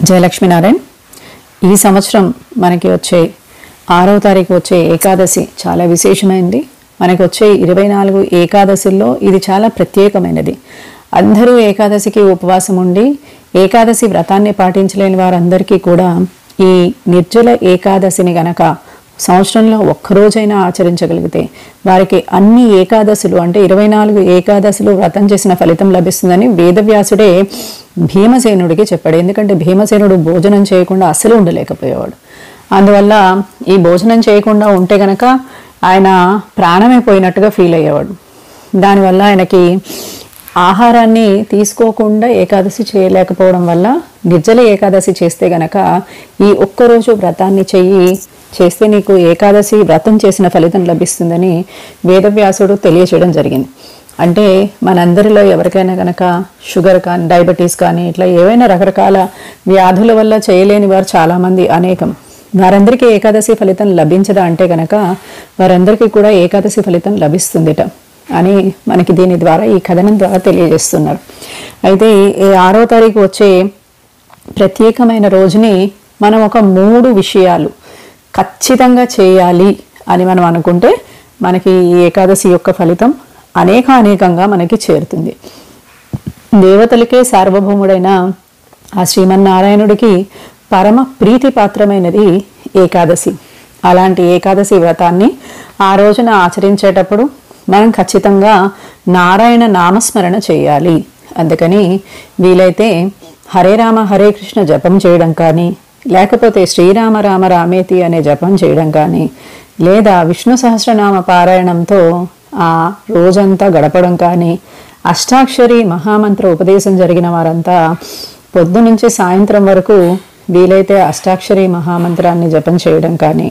జయలక్ష్మీనారాయణ ఈ సంవత్సరం మనకి వచ్చే 6వ తారీఖు వచ్చే ఏకాదశి చాలా విశేషమైనది. మనకి వచ్చే 24 ఏకాదశుల్లో ఇది చాలా ప్రత్యేకమైనది. అందరూ ఏకాదశికి ఉపవాసం ఉండి ఏకాదశి వ్రతాన్ని పాటించలేని వారందరికీ కూడా ఈ నిర్జల ఏకాదశిని గనక సంవత్సరంలో ఒక్కరోజైనా ఆచరించగలిగితే వారికి అన్ని ఏకాదశులు అంటే 24 ఏకాదశులు వ్రతం చేసిన ఫలితం లభిస్తుందని వేదవ్యాసుడే భీమసేనుడికి చెప్పాడు. ఎందుకంటే భీమసేనుడు భోజనం చేయకుండా అసలు ఉండలేకపోయేవాడు. అందువల్ల ఈ భోజనం చేయకుండా ఉంటే గనక ఆయన ప్రాణమే పోయినట్టుగా ఫీల్ అయ్యేవాడు. దానివల్ల ఆయనకి ఆహారాన్ని తీసుకోకుండా ఏకాదశి చేయలేకపోవడం వల్ల నిర్జల ఏకాదశి చేస్తే గనక ఈ ఒక్కరోజు వ్రతాన్ని చేస్తే నీకు ఏకాదశి వ్రతం చేసిన ఫలితం లభిస్తుందని వేదవ్యాసుడు తెలియచేయడం జరిగింది. అంటే మనందరిలో ఎవరికైనా కనుక షుగర్ కానీ డయాబెటీస్ కానీ ఇట్లా ఏవైనా రకరకాల వ్యాధుల వల్ల చేయలేని వారు చాలామంది అనేకం. వారందరికీ ఏకాదశి ఫలితం లభించదా అంటే కనుక వారందరికీ కూడా ఏకాదశి ఫలితం లభిస్తుందిట అని మనకి దీని ద్వారా ఈ కథనం ద్వారా తెలియజేస్తున్నారు. అయితే ఈ 6వ తారీఖు వచ్చే ప్రత్యేకమైన రోజుని మనం ఒక 3 విషయాలు ఖచ్చితంగా చేయాలి అని మనం అనుకుంటే మనకి ఈ ఏకాదశి యొక్క ఫలితం అనేకంగా మనకి చేరుతుంది. దేవతలకే సార్వభౌముడైన ఆ శ్రీమన్నారాయణుడికి పరమ ప్రీతిపాత్రమైనది ఏకాదశి. అలాంటి ఏకాదశి వ్రతాన్ని ఆ రోజున ఆచరించేటప్పుడు మనం ఖచ్చితంగా నారాయణ నామస్మరణ చేయాలి. అందుకని వీలైతే హరే రామ హరే కృష్ణ జపం చేయడం కానీ, లేకపోతే శ్రీరామ రామ రామేతి అనే జపం చేయడం కానీ, లేదా విష్ణు సహస్రనామ పారాయణంతో ఆ రోజంతా గడపడం కానీ, అష్టాక్షరి మహామంత్ర ఉపదేశం జరిగిన వారంతా పొద్దు నుంచి సాయంత్రం వరకు వీలైతే అష్టాక్షరి మహామంత్రాన్ని జపం చేయడం కానీ,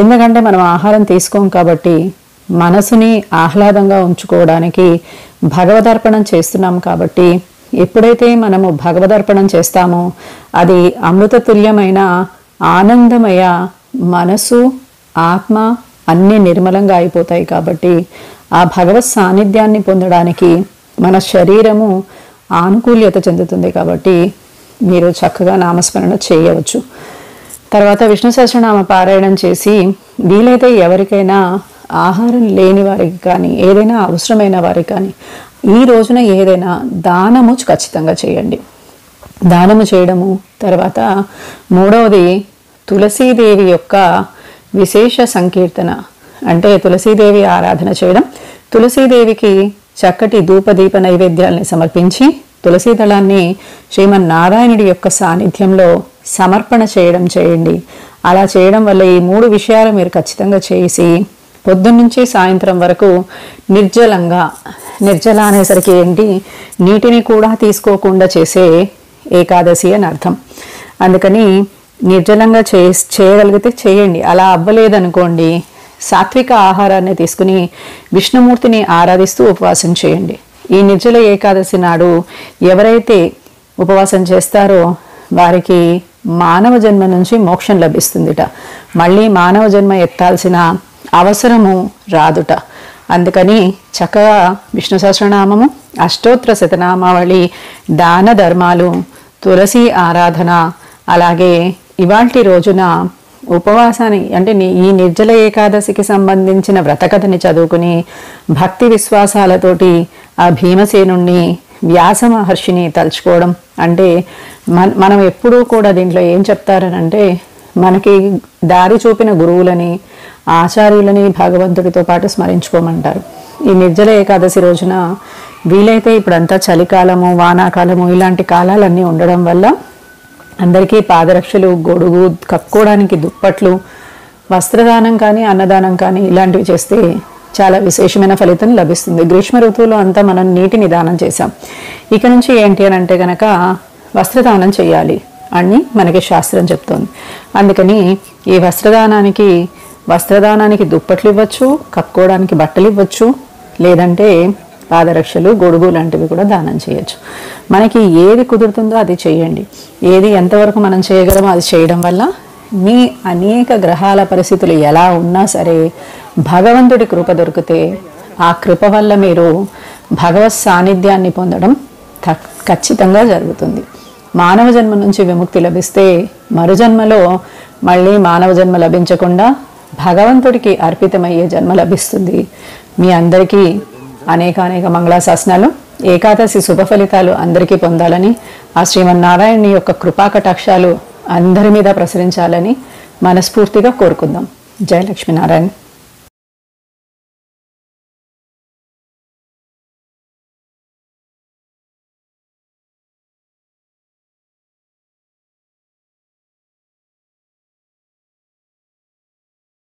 ఎందుకంటే మనం ఆహారం తీసుకోం కాబట్టి మనసుని ఆహ్లాదంగా ఉంచుకోవడానికి భగవదర్పణం చేస్తున్నాం కాబట్టి ఎప్పుడైతే మనము భగవదర్పణం చేస్తామో అది అమృతతుల్యమైన ఆనందమయ మనసు ఆత్మ అన్నీ నిర్మలంగా అయిపోతాయి. కాబట్టి ఆ భగవత్ సాన్నిధ్యాన్ని పొందడానికి మన శరీరము ఆనుకూల్యత చెందుతుంది. కాబట్టి మీరు చక్కగా నామస్మరణ చేయవచ్చు. తర్వాత విష్ణు సహస్రనామ పారాయణం చేసి వీలైతే ఎవరికైనా ఆహారం లేని వారికి కానీ ఏదైనా అవసరమైన వారికి కానీ ఈ రోజున ఏదైనా దానము ఖచ్చితంగా చేయండి. దానము చేయడము. తర్వాత 3వది తులసీదేవి యొక్క విశేష సంకీర్తన అంటే తులసీదేవి ఆరాధన చేయడం. తులసీదేవికి చక్కటి ధూపదీప నైవేద్యాల్ని సమర్పించి తులసీ దళాన్ని శ్రీమన్నారాయణుడి యొక్క సాన్నిధ్యంలో సమర్పణ చేయండి. అలా చేయడం వల్ల ఈ 3 విషయాలు మీరు ఖచ్చితంగా చేసి పొద్దున్నుంచి సాయంత్రం వరకు నిర్జల అనేసరికి ఏంటి, నీటిని కూడా తీసుకోకుండా చేసే ఏకాదశి అని అర్థం. అందుకని నిర్జలంగా చేయగలిగితే చేయండి. అలా అవ్వలేదనుకోండి సాత్విక ఆహారాన్ని తీసుకుని విష్ణుమూర్తిని ఆరాధిస్తూ ఉపవాసం చేయండి. ఈ నిర్జల ఏకాదశి నాడు ఎవరైతే ఉపవాసం చేస్తారో వారికి మానవ జన్మ నుంచి మోక్షం లభిస్తుందిట. మళ్ళీ మానవ జన్మ ఎత్తాల్సిన అవసరము రాదుట. అందుకని చక్కగా విష్ణు సహస్రనామము, అష్టోత్తర శతనామావళి, దాన ధర్మాలు, తులసి ఆరాధన, అలాగే ఇవాల్టి రోజున ఉపవాసాన్ని అంటే ఈ నిర్జల ఏకాదశికి సంబంధించిన వ్రతకథని చదువుకుని భక్తి విశ్వాసాలతోటి ఆ భీమసేనుణ్ణి వ్యాస మహర్షిని తలుచుకోవడం. అంటే మనం ఎప్పుడూ కూడా దీంట్లో ఏం చెప్తారనంటే మనకి దారి చూపిన గురువులని ఆచార్యులని భగవంతుడితో పాటు స్మరించుకోమంటారు. ఈ నిర్జల ఏకాదశి రోజున వీలైతే ఇప్పుడంతా చలికాలము వానాకాలము ఇలాంటి కాలాలన్నీ ఉండడం వల్ల అందరికీ పాదరక్షలు, గొడుగు, కప్పుకోవడానికి దుప్పట్లు, వస్త్రదానం కానీ అన్నదానం కానీ ఇలాంటివి చేస్తే చాలా విశేషమైన ఫలితం లభిస్తుంది. గ్రీష్మ ఋతువులో అంతా మనం నీటిని దానం చేశాం. ఇక నుంచి ఏంటి అని అంటే కనుక వస్త్రదానం చేయాలి అని మనకి శాస్త్రం చెప్తోంది. అందుకని ఈ వస్త్రదానానికి దుప్పట్లు ఇవ్వచ్చు, కప్పుకోవడానికి బట్టలు ఇవ్వచ్చు, లేదంటే పాదరక్షలు, గొడుగు లాంటివి కూడా దానం చేయొచ్చు. మనకి ఏది కుదురుతుందో అది చేయండి. ఏది ఎంతవరకు మనం చేయగలమో అది చేయడం వల్ల మీ అనేక గ్రహాల పరిస్థితులు ఎలా ఉన్నా సరే భగవంతుడి కృప దొరికితే ఆ కృప వల్ల మీరు భగవత్ సాన్నిధ్యాన్ని పొందడం ఖచ్చితంగా జరుగుతుంది. మానవ జన్మ నుంచి విముక్తి లభిస్తే మరుజన్మలో మళ్ళీ మానవ జన్మ లభించకుండా భగవంతుడికి అర్పితమయ్యే జన్మ లభిస్తుంది. మీ అందరికీ అనేక మంగళాశాసనాలు. ఏకాదశి శుభ ఫలితాలు అందరికీ పొందాలని, ఆ శ్రీమన్నారాయణుని యొక్క కృపా కటాక్షాలు అందరి మీద ప్రసరించాలని మనస్ఫూర్తిగా కోరుకుందాం. జయ లక్ష్మీనారాయణ.